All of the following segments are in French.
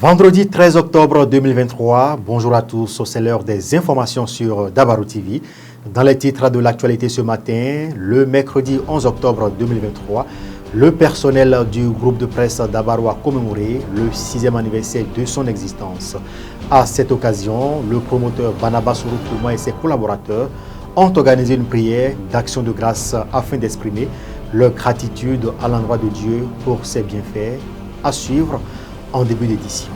Vendredi 13 octobre 2023, bonjour à tous, c'est l'heure des informations sur Dabarou TV. Dans les titres de l'actualité ce matin, le mercredi 11 octobre 2023, le personnel du groupe de presse Dabarou a commémoré le 6e anniversaire de son existence. À cette occasion, le promoteur Banaba Souroukouma et ses collaborateurs ont organisé une prière d'action de grâce afin d'exprimer leur gratitude à l'endroit de Dieu pour ses bienfaits. À suivre en début d'édition.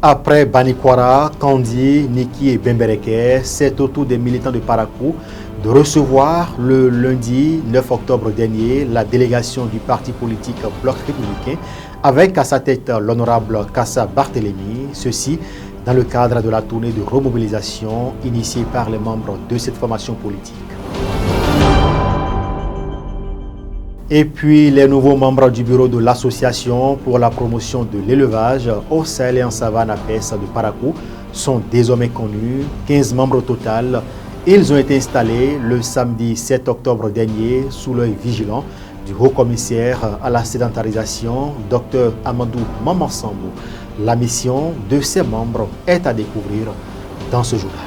Après Banikwara, Kandi, Niki et Bembereke, c'est au tour des militants de Parakou de recevoir le lundi 9 octobre dernier la délégation du parti politique Bloc républicain avec à sa tête l'honorable Kassa Barthélémy, ceci dans le cadre de la tournée de remobilisation initiée par les membres de cette formation politique. Et puis, les nouveaux membres du bureau de l'association pour la promotion de l'élevage au Sahel et en savane à Pesse de Parakou sont désormais connus, 15 membres au total. Ils ont été installés le samedi 7 octobre dernier sous l'œil vigilant du haut-commissaire à la sédentarisation, Dr Amadou Mamansambou. La mission de ces membres est à découvrir dans ce journal.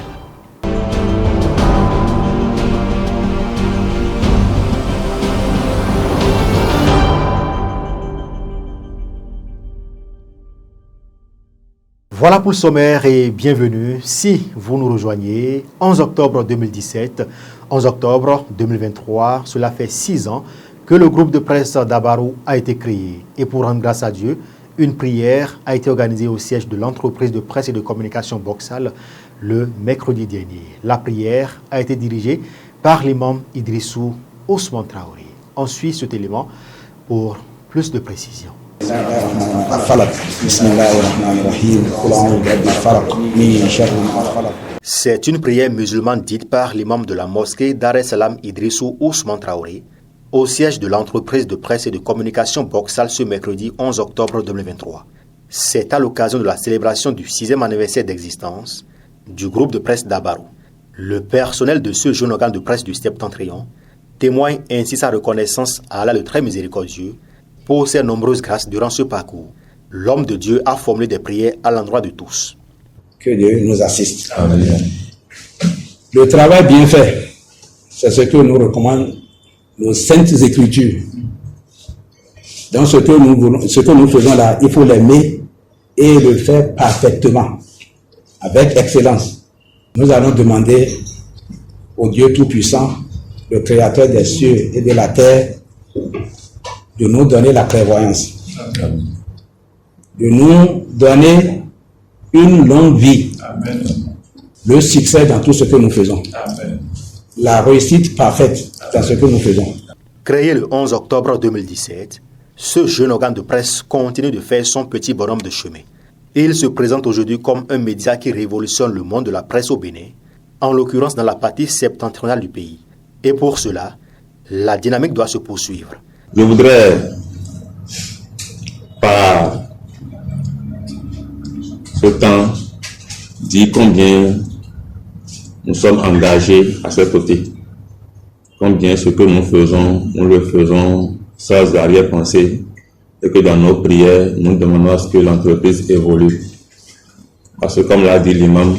Voilà pour le sommaire et bienvenue si vous nous rejoignez. 11 octobre 2017, 11 octobre 2023, cela fait 6 ans que le groupe de presse Dabarou a été créé. Et pour rendre grâce à Dieu, une prière a été organisée au siège de l'entreprise de presse et de communication Boxal le mercredi dernier. La prière a été dirigée par l'imam Idrissou Ousmane Traoré. On suit cet élément pour plus de précision. C'est une prière musulmane dite par l'imam de la mosquée Dar es Salam Idrissou Ousmane Traoré au siège de l'entreprise de presse et de communication Boxal ce mercredi 11 octobre 2023. C'est à l'occasion de la célébration du 6e anniversaire d'existence du groupe de presse Dabarou. Le personnel de ce jeune organe de presse du Septentrion témoigne ainsi sa reconnaissance à Allah le très miséricordieux pour ses nombreuses grâces durant ce parcours. L'homme de Dieu a formulé des prières à l'endroit de tous. Que Dieu nous assiste. Amen. Le travail bien fait, c'est ce que nous recommandent nos saintes écritures. Dans ce que nous faisons là, il faut l'aimer et le faire parfaitement, avec excellence. Nous allons demander au Dieu Tout-Puissant, le Créateur des cieux et de la terre, de nous donner la clairvoyance, de nous donner une longue vie, Amen. Le succès dans tout ce que nous faisons, Amen. La réussite parfaite dans ce que nous faisons. Créé le 11 octobre 2017, ce jeune organe de presse continue de faire son petit bonhomme de chemin. Il se présente aujourd'hui comme un média qui révolutionne le monde de la presse au Bénin, en l'occurrence dans la partie septentrionale du pays. Et pour cela, la dynamique doit se poursuivre. Je voudrais, par ce temps, dire combien nous sommes engagés à ce côté. Combien ce que nous faisons, nous le faisons sans arrière-pensée et que dans nos prières, nous demandons à ce que l'entreprise évolue. Parce que comme l'a dit l'imam,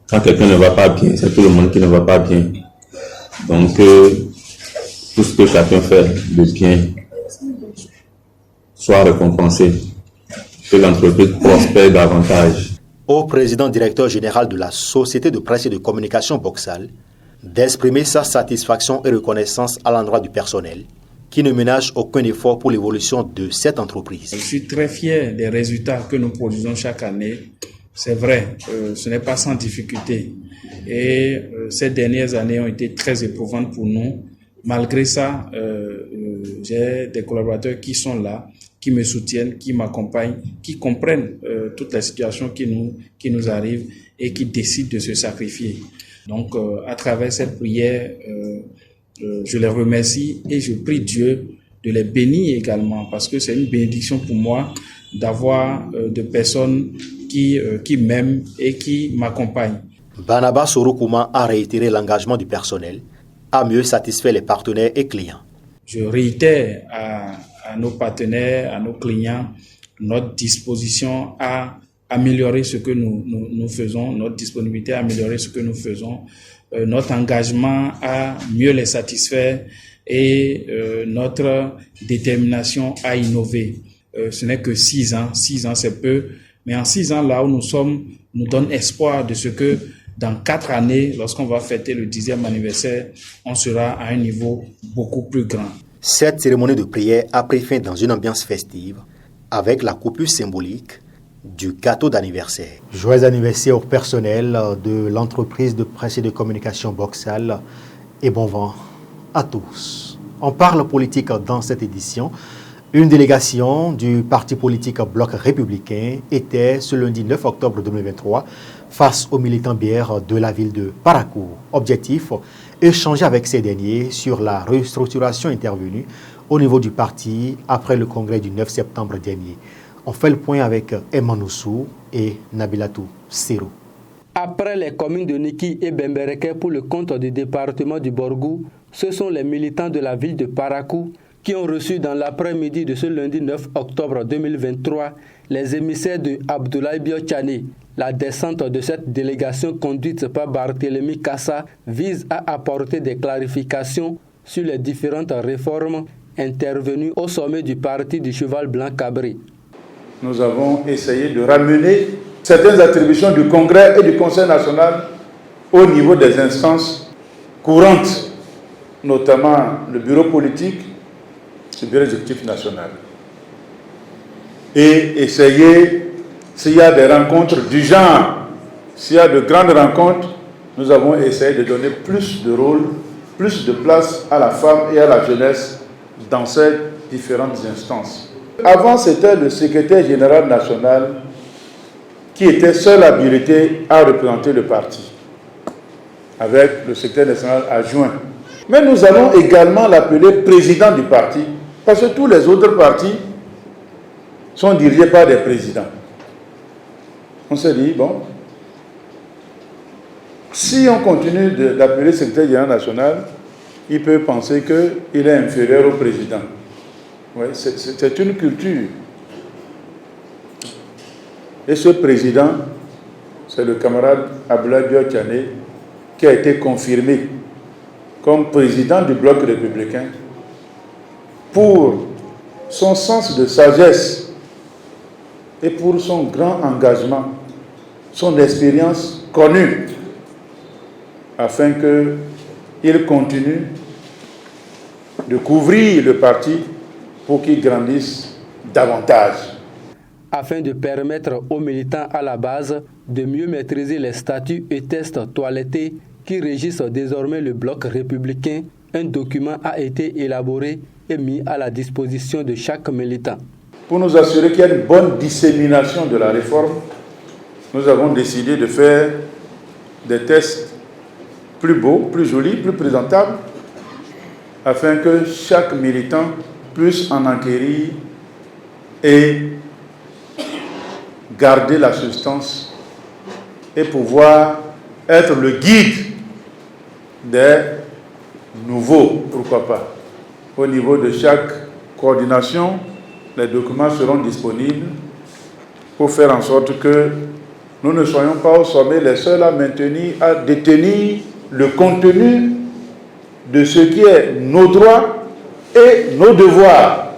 quand quelqu'un ne va pas bien, c'est tout le monde qui ne va pas bien. Donc, tout ce que chacun fait de bien soit récompensé, que l'entreprise prospère davantage. Au président directeur général de la Société de presse et de communication Boxal, d'exprimer sa satisfaction et reconnaissance à l'endroit du personnel, qui ne ménage aucun effort pour l'évolution de cette entreprise. Je suis très fier des résultats que nous produisons chaque année. C'est vrai, ce n'est pas sans difficulté. Et ces dernières années ont été très éprouvantes pour nous. Malgré ça, j'ai des collaborateurs qui sont là, qui me soutiennent, qui m'accompagnent, qui comprennent toutes les situations qui nous arrivent et qui décident de se sacrifier. Donc, à travers cette prière, je les remercie et je prie Dieu de les bénir également parce que c'est une bénédiction pour moi d'avoir de personnes qui m'aiment et qui m'accompagnent. Banaba Souroukouma a réitéré l'engagement du personnel à mieux satisfaire les partenaires et clients. Je réitère à à nos partenaires, à nos clients, notre disposition à améliorer ce que nous faisons, notre disponibilité à améliorer ce que nous faisons, notre engagement à mieux les satisfaire et notre détermination à innover. Ce n'est que 6 ans. 6 ans, c'est peu. Mais en 6 ans, là où nous sommes, nous donne espoir de ce que dans 4 années, lorsqu'on va fêter le 10e anniversaire, on sera à un niveau beaucoup plus grand. Cette cérémonie de prière a pris fin dans une ambiance festive avec la coupure symbolique du gâteau d'anniversaire. Joyeux anniversaire au personnel de l'entreprise de presse et de communication Boxal et bon vent à tous. On parle politique dans cette édition. Une délégation du parti politique Bloc républicain était ce lundi 9 octobre 2023 face aux militants bières de la ville de Parakou. Objectif, échanger avec ces derniers sur la restructuration intervenue au niveau du parti après le congrès du 9 septembre dernier. On fait le point avec Emmanoussou et Nabilatou Sirou. Après les communes de Niki et Bembereke pour le compte du département du Borgou, ce sont les militants de la ville de Parakou qui ont reçu dans l'après-midi de ce lundi 9 octobre 2023 les émissaires de Abdoulaye Biotchane. La descente de cette délégation conduite par Barthélémy Kassa vise à apporter des clarifications sur les différentes réformes intervenues au sommet du parti du Cheval Blanc Cabré. Nous avons essayé de ramener certaines attributions du Congrès et du Conseil national au niveau des instances courantes, notamment le bureau politique, le bureau exécutif national. Et essayer, s'il y a des rencontres du genre, s'il y a de grandes rencontres, nous avons essayé de donner plus de rôle, plus de place à la femme et à la jeunesse dans ces différentes instances. Avant, c'était le secrétaire général national qui était seul habilité à représenter le parti, avec le secrétaire national adjoint. Mais nous allons également l'appeler président du parti, parce que tous les autres partis sont dirigés par des présidents. On s'est dit, bon, si on continue d'appeler secrétaire général national, il peut penser qu'il est inférieur au président. Ouais, c'est une culture. Et ce président, c'est le camarade Abdoulaye Biotchane, qui a été confirmé comme président du Bloc républicain pour son sens de sagesse et pour son grand engagement, son expérience connue, afin qu'il continue de couvrir le parti pour qu'il grandisse davantage. Afin de permettre aux militants à la base de mieux maîtriser les statuts et tests toilettés qui régissent désormais le Bloc républicain, un document a été élaboré et mis à la disposition de chaque militant. Pour nous assurer qu'il y a une bonne dissémination de la réforme, nous avons décidé de faire des tests plus beaux, plus jolis, plus présentables, afin que chaque militant puisse en acquérir et garder la substance et pouvoir être le guide des nouveaux, pourquoi pas. Au niveau de chaque coordination, les documents seront disponibles pour faire en sorte que nous ne soyons pas au sommet les seuls à détenir le contenu de ce qui est nos droits et nos devoirs.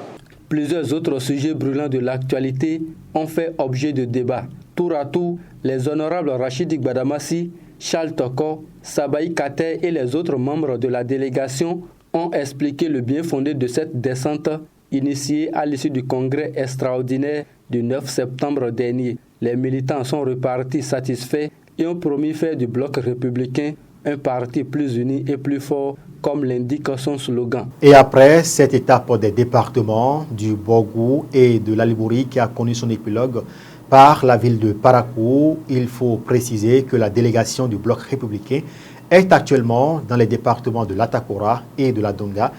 Plusieurs autres sujets brûlants de l'actualité ont fait objet de débat. Tour à tour, les honorables Rachid Gbadamassi, Charles Toko, Sabaï Kater et les autres membres de la délégation ont expliqué le bien fondé de cette descente initiée à l'issue du congrès extraordinaire du 9 septembre dernier. Les militants sont repartis satisfaits et ont promis faire du Bloc républicain un parti plus uni et plus fort, comme l'indique son slogan. Et après cette étape des départements du Borgou et de l'Alibouri qui a connu son épilogue par la ville de Parakou, il faut préciser que la délégation du Bloc républicain est actuellement dans les départements de l'Atakora et de la Donga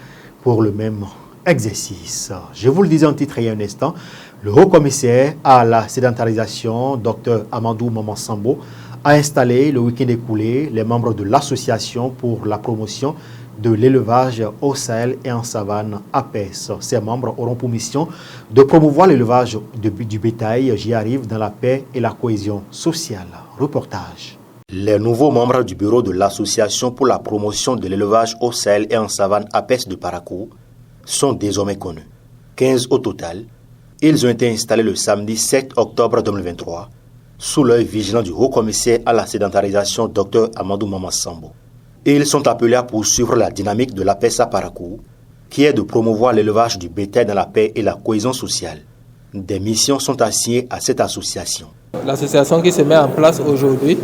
pour le même exercice. Je vous le disais en titre il y a un instant, le haut-commissaire à la sédentarisation, Dr Amadou Maman-Sambo, a installé le week-end écoulé les membres de l'association pour la promotion de l'élevage au Sahel et en savane APES. Ces membres auront pour mission de promouvoir l'élevage du bétail, j'y arrive, dans la paix et la cohésion sociale. Reportage. Les nouveaux membres du bureau de l'Association pour la promotion de l'élevage au Sahel et en savane APES de Parakou sont désormais connus. 15 au total. Ils ont été installés le samedi 7 octobre 2023 sous l'œil vigilant du haut-commissaire à la sédentarisation Dr Amadou Mamassambo. Ils sont appelés à poursuivre la dynamique de l'APES à Parakou, qui est de promouvoir l'élevage du bétail dans la paix et la cohésion sociale. Des missions sont assignées à cette association. L'association qui se met en place aujourd'hui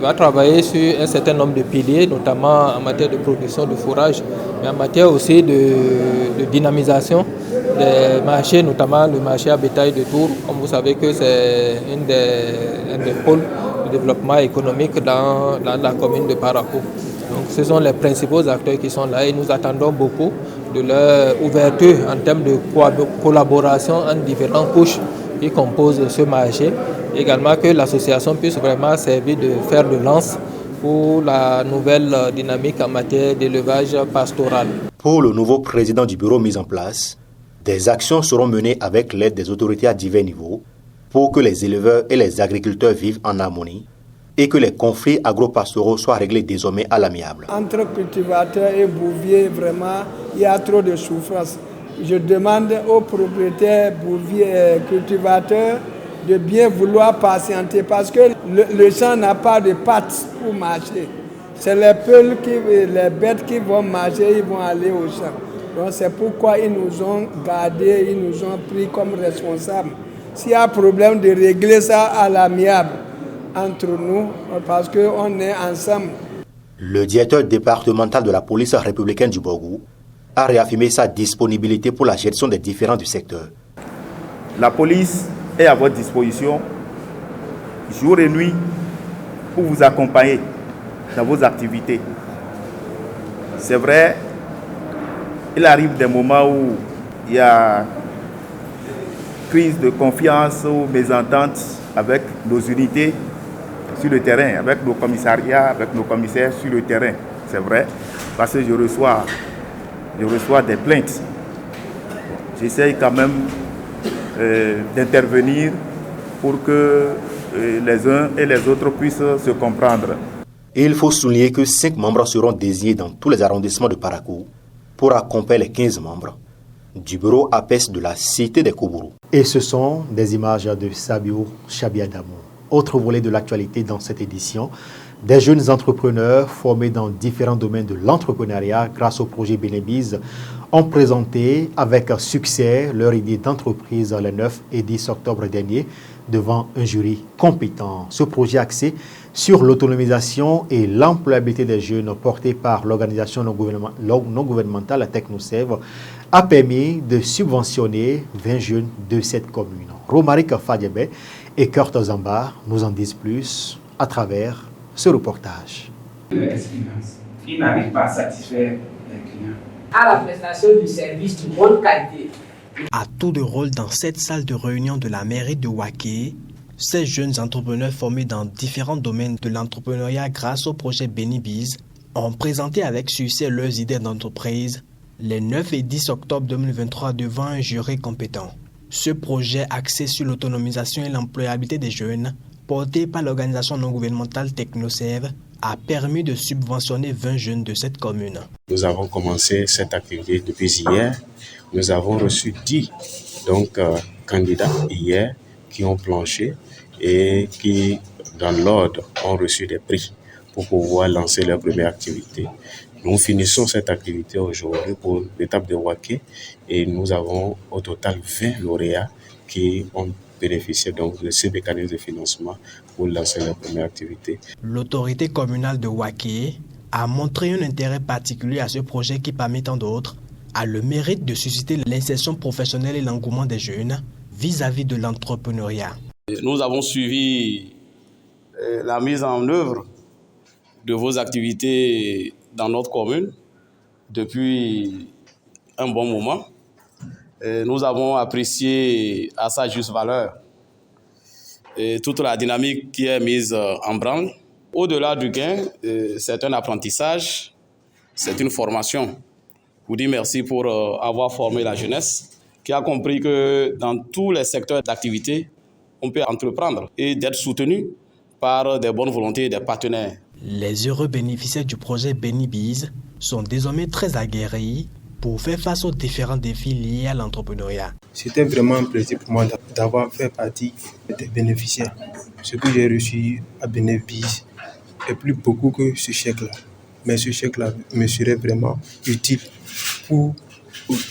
va travailler sur un certain nombre de piliers, notamment en matière de production de fourrage, mais en matière aussi de dynamisation des marchés, notamment le marché à bétail de Tours. Comme vous savez que c'est un des pôles de développement économique dans la commune de Parakou. Donc ce sont les principaux acteurs qui sont là et nous attendons beaucoup de leur ouverture en termes de collaboration entre différentes couches qui composent ce marché. Également que l'association puisse vraiment servir de fer de lance pour la nouvelle dynamique en matière d'élevage pastoral. Pour le nouveau président du bureau mis en place, des actions seront menées avec l'aide des autorités à divers niveaux pour que les éleveurs et les agriculteurs vivent en harmonie et que les conflits agro-pastoraux soient réglés désormais à l'amiable. Entre cultivateurs et bouviers, vraiment, il y a trop de souffrance. Je demande aux propriétaires bouviers et cultivateurs de bien vouloir patienter parce que le champ n'a pas de pattes pour marcher. C'est les peuls, les bêtes qui vont marcher, ils vont aller au champ. Donc c'est pourquoi ils nous ont gardés, ils nous ont pris comme responsables. S'il y a un problème de régler ça à l'amiable entre nous, parce qu'on est ensemble. Le directeur départemental de la police républicaine du Borgou a réaffirmé sa disponibilité pour la gestion des différends du secteur. La police est à votre disposition jour et nuit pour vous accompagner dans vos activités. C'est vrai, il arrive des moments où il y a crise de confiance ou mésentente avec nos unités sur le terrain, avec nos commissariats, avec nos commissaires sur le terrain. C'est vrai, parce que je reçois des plaintes. J'essaye quand même d'intervenir pour que les uns et les autres puissent se comprendre. Et il faut souligner que 5 membres seront désignés dans tous les arrondissements de Parakou pour accompagner les 15 membres du bureau APES de la cité des Koubourou. Et ce sont des images de Sabio Chabiadamou. Autre volet de l'actualité dans cette édition, des jeunes entrepreneurs formés dans différents domaines de l'entrepreneuriat grâce au projet Bénébiz ont présenté avec succès leur idée d'entreprise le 9 et 10 octobre dernier devant un jury compétent. Ce projet axé sur l'autonomisation et l'employabilité des jeunes porté par l'organisation non gouvernementale Technosev a permis de subventionner 20 jeunes de cette commune. Romaric Fadjebe et Kurt Zamba nous en disent plus à travers ce reportage. Il n'arrive pas à satisfaire les clients. À la prestation du service de bonne qualité. À tour de rôle dans cette salle de réunion de la mairie de Waké, ces jeunes entrepreneurs formés dans différents domaines de l'entrepreneuriat grâce au projet Bénébiz ont présenté avec succès leurs idées d'entreprise les 9 et 10 octobre 2023 devant un jury compétent. Ce projet axé sur l'autonomisation et l'employabilité des jeunes, porté par l'organisation non gouvernementale Technosev, a permis de subventionner 20 jeunes de cette commune. Nous avons commencé cette activité depuis hier. Nous avons reçu 10 candidats hier qui ont planché et qui, dans l'ordre, ont reçu des prix pour pouvoir lancer leur première activité. Nous finissons cette activité aujourd'hui pour l'étape de Waké et nous avons au total 20 lauréats qui ont bénéficié donc de ces mécanismes de financement pour lancer leur première activité. L'autorité communale de Waké a montré un intérêt particulier à ce projet qui, parmi tant d'autres, a le mérite de susciter l'insertion professionnelle et l'engouement des jeunes vis-à-vis de l'entrepreneuriat. Nous avons suivi la mise en œuvre de vos activités dans notre commune depuis un bon moment. Nous avons apprécié à sa juste valeur toute la dynamique qui est mise en branle. Au-delà du gain, c'est un apprentissage c'est une formation. Je vous dis merci pour avoir formé la jeunesse qui a compris que dans tous les secteurs d'activité, on peut entreprendre et d'être soutenu par des bonnes volontés et des partenaires. Les heureux bénéficiaires du projet BeniBiz sont désormais très aguerris pour faire face aux différents défis liés à l'entrepreneuriat. C'était vraiment un plaisir pour moi d'avoir fait partie des bénéficiaires. Ce que j'ai reçu à BeniBiz est plus beaucoup que ce chèque-là. Mais ce chèque-là me serait vraiment utile pour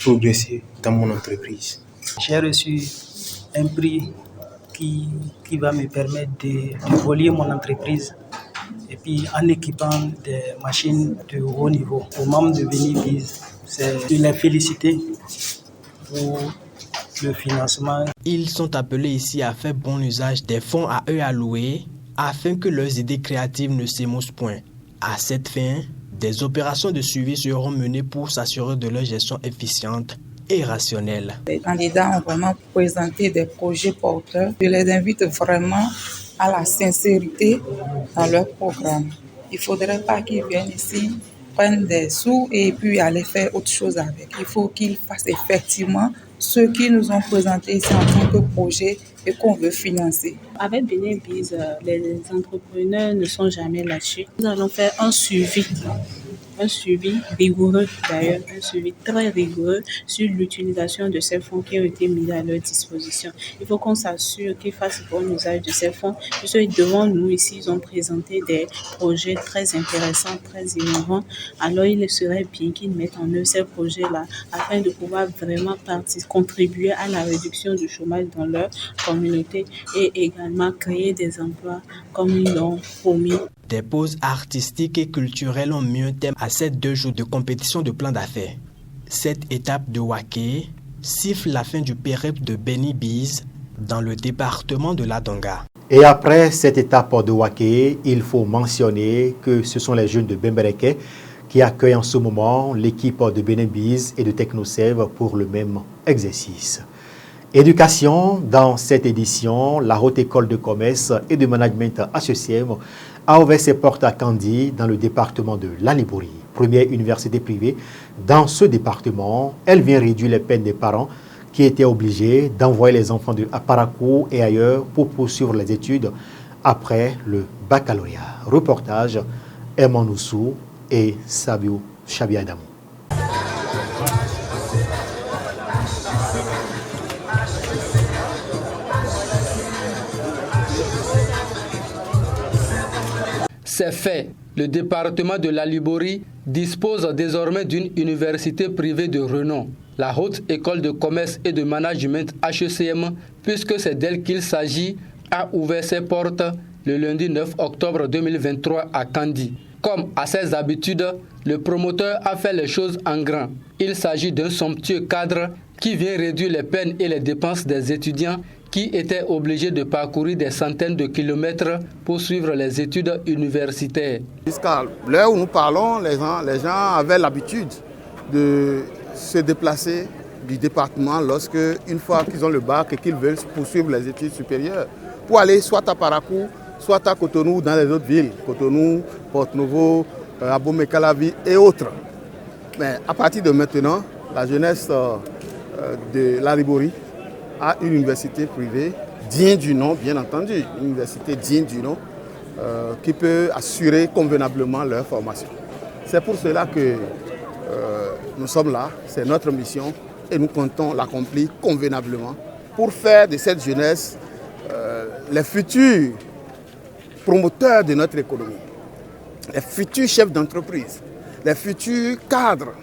progresser dans mon entreprise. J'ai reçu un prix qui va me permettre de relier mon entreprise et puis en équipant des machines de haut niveau. Aux membres de BeniBiz, c'est de les féliciter pour le financement. Ils sont appelés ici à faire bon usage des fonds à eux alloués afin que leurs idées créatives ne s'émoussent point. À cette fin, des opérations de suivi seront menées pour s'assurer de leur gestion efficiente et rationnelle. Les candidats ont vraiment présenté des projets porteurs. Je les invite vraiment à la sincérité dans leur programme. Il ne faudrait pas qu'ils viennent ici, prennent des sous et puis aller faire autre chose avec. Il faut qu'ils fassent effectivement ce qu'ils nous ont présenté ici en tant que projet et qu'on veut financer. Avec BeniBiz, les entrepreneurs ne sont jamais lâchés. Nous allons faire un suivi rigoureux d'ailleurs, un suivi très rigoureux sur l'utilisation de ces fonds qui ont été mis à leur disposition. Il faut qu'on s'assure qu'ils fassent bon usage de ces fonds, puisque devant nous ici, ils ont présenté des projets très intéressants, très innovants. Alors il serait bien qu'ils mettent en œuvre ces projets-là afin de pouvoir vraiment contribuer à la réduction du chômage dans leur communauté et également créer des emplois comme ils l'ont promis. Des pauses artistiques et culturelles ont mis un thème à ces 2 jours de compétition de plan d'affaires. Cette étape de Waké siffle la fin du périple de BeniBiz dans le département de l'Adonga. Et après cette étape de Waké, il faut mentionner que ce sont les jeunes de Bembereke qui accueillent en ce moment l'équipe de BeniBiz et de Technosev pour le même exercice. Éducation, dans cette édition, la Haute École de Commerce et de Management HECM a ouvert ses portes à Kandi dans le département de la Liborie. Première université privée dans ce département, elle vient réduire les peines des parents qui étaient obligés d'envoyer les enfants à Parakou et ailleurs pour poursuivre les études après le baccalauréat. Reportage Emma Noussou et Sabiou Chabiadamou. C'est fait. Le département de la Liborie dispose désormais d'une université privée de renom, la Haute École de Commerce et de Management HECM, puisque c'est d'elle qu'il s'agit, a ouvert ses portes le lundi 9 octobre 2023 à Kandi. Comme à ses habitudes, le promoteur a fait les choses en grand. Il s'agit d'un somptueux cadre qui vient réduire les peines et les dépenses des étudiants qui étaient obligés de parcourir des centaines de kilomètres pour suivre les études universitaires. Jusqu'à l'heure où nous parlons, les gens avaient l'habitude de se déplacer du département lorsque, une fois qu'ils ont le bac et qu'ils veulent poursuivre les études supérieures, pour aller soit à Parakou, soit à Cotonou, dans les autres villes, Cotonou, Porto-Novo, Abomey-Calavi et autres. Mais à partir de maintenant, la jeunesse de la Liborie à une université privée digne du nom, bien entendu, une université digne du nom, qui peut assurer convenablement leur formation. C'est pour cela que nous sommes là, c'est notre mission et nous comptons l'accomplir convenablement pour faire de cette jeunesse les futurs promoteurs de notre économie, les futurs chefs d'entreprise, les futurs cadres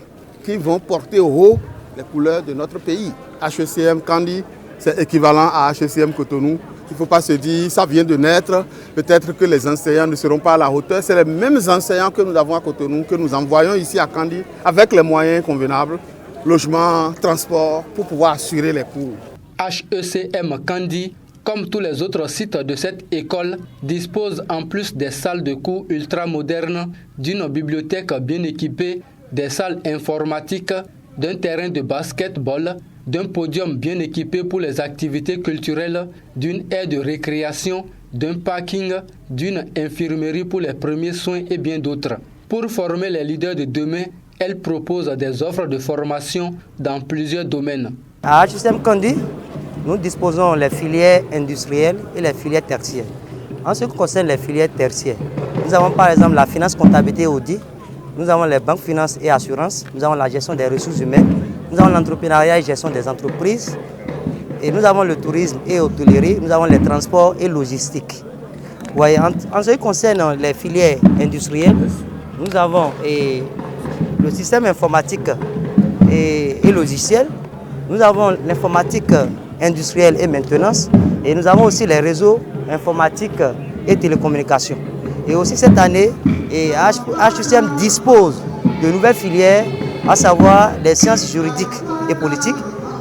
qui vont porter au haut les couleurs de notre pays. HECM Kandi, c'est équivalent à HECM Cotonou. Il ne faut pas se dire ça vient de naître, peut-être que les enseignants ne seront pas à la hauteur. C'est les mêmes enseignants que nous avons à Cotonou, que nous envoyons ici à Kandi, avec les moyens convenables, logement, transport, pour pouvoir assurer les cours. HECM Kandi, comme tous les autres sites de cette école, dispose en plus des salles de cours ultra-modernes, d'une bibliothèque bien équipée, des salles informatiques, d'un terrain de basketball, d'un podium bien équipé pour les activités culturelles, d'une aire de récréation, d'un parking, d'une infirmerie pour les premiers soins et bien d'autres. Pour former les leaders de demain, elle propose des offres de formation dans plusieurs domaines. À HSM Kandi, nous disposons les filières industrielles et les filières tertiaires. En ce qui concerne les filières tertiaires, nous avons par exemple la finance, comptabilité et audit, nous avons les banques, finances et assurances, nous avons la gestion des ressources humaines, nous avons l'entrepreneuriat et gestion des entreprises, et nous avons le tourisme et hôtellerie, nous avons les transports et logistique. Ouais, en ce qui concerne les filières industrielles, nous avons le système informatique et logiciel, nous avons l'informatique industrielle et maintenance, et nous avons aussi les réseaux informatiques et télécommunications. Et aussi cette année, HUCM dispose de nouvelles filières, à savoir les sciences juridiques et politiques,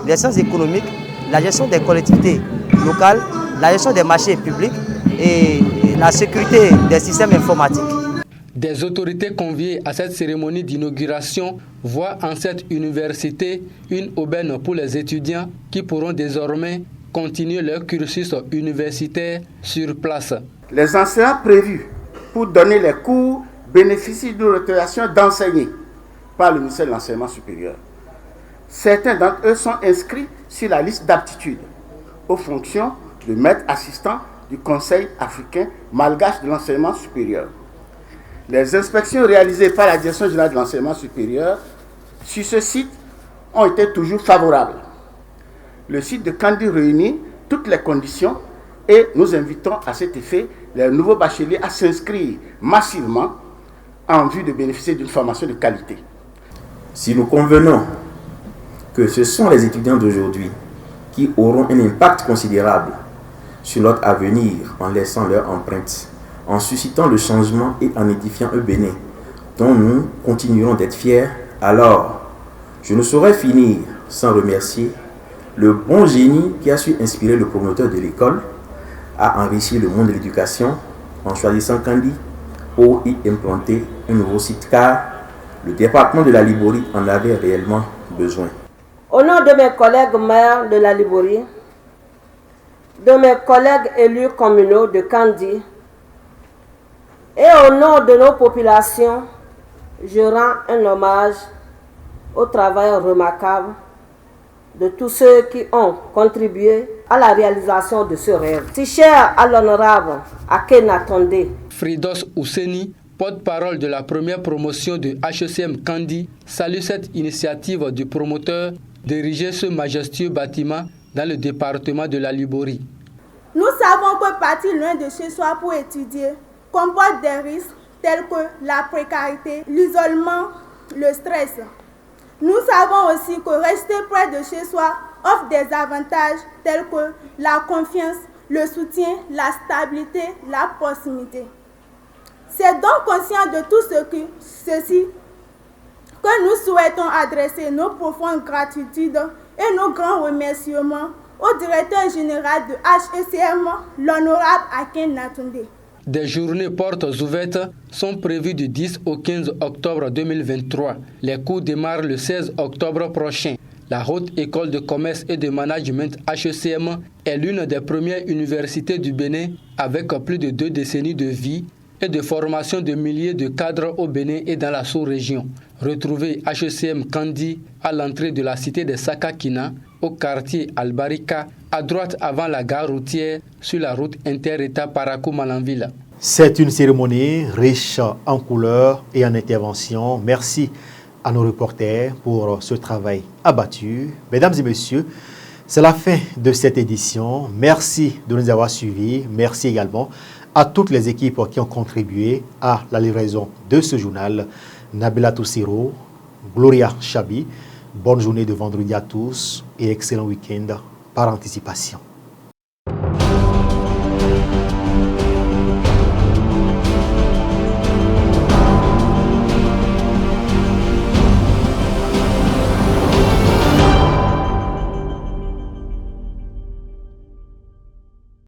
les sciences économiques, la gestion des collectivités locales, la gestion des marchés publics et la sécurité des systèmes informatiques. Des autorités conviées à cette cérémonie d'inauguration voient en cette université une aubaine pour les étudiants qui pourront désormais continuer leur cursus universitaire sur place. Les enseignants prévus pour donner les cours bénéficient d'une autorisation d'enseigner par le ministère de l'Enseignement supérieur. Certains d'entre eux sont inscrits sur la liste d'aptitude aux fonctions de maître assistant du Conseil africain malgache de l'enseignement supérieur. Les inspections réalisées par la Direction générale de l'enseignement supérieur sur ce site ont été toujours favorables. Le site de Kandi réunit toutes les conditions et nous invitons à cet effet les nouveaux bacheliers à s'inscrire massivement en vue de bénéficier d'une formation de qualité. Si nous convenons que ce sont les étudiants d'aujourd'hui qui auront un impact considérable sur notre avenir en laissant leur empreinte, en suscitant le changement et en édifiant un Bénin dont nous continuerons d'être fiers, alors je ne saurais finir sans remercier le bon génie qui a su inspirer le promoteur de l'école à enrichir le monde de l'éducation en choisissant Kandi pour y implanter un nouveau site car le département de la Liborie en avait réellement besoin. Au nom de mes collègues maires de la Liborie, de mes collègues élus communaux de Kandi et au nom de nos populations, je rends un hommage au travail remarquable de tous ceux qui ont contribué à la réalisation de ce rêve. Si cher à l'honorable Akenatonde. Fridos Ousseni, porte-parole de la première promotion de HECM Kandi, salue cette initiative du promoteur d'ériger ce majestueux bâtiment dans le département de la Liborie. Nous savons que partir loin de chez soi pour étudier comporte des risques tels que la précarité, l'isolement, le stress. Nous savons aussi que rester près de chez soi offre des avantages tels que la confiance, le soutien, la stabilité, la proximité. C'est donc conscient de tout ceci que nous souhaitons adresser nos profondes gratitudes et nos grands remerciements au directeur général de HECM, l'honorable Akenatonde. Des journées portes ouvertes sont prévues du 10 au 15 octobre 2023. Les cours démarrent le 16 octobre prochain. La Haute École de Commerce et de Management HECM est l'une des premières universités du Bénin avec plus de 2 décennies de vie et de formation de milliers de cadres au Bénin et dans la sous-région. Retrouvez HECM Kandi à l'entrée de la cité de Sakakina, au quartier Albarika, à droite avant la gare routière sur la route inter-État Parakou-Malanville. C'est une cérémonie riche en couleurs et en interventions. Merci à nos reporters pour ce travail abattu. Mesdames et messieurs, c'est la fin de cette édition. Merci de nous avoir suivis. Merci également à toutes les équipes qui ont contribué à la livraison de ce journal. Nabila Toussiro, Gloria Chabi, bonne journée de vendredi à tous et excellent week-end par anticipation.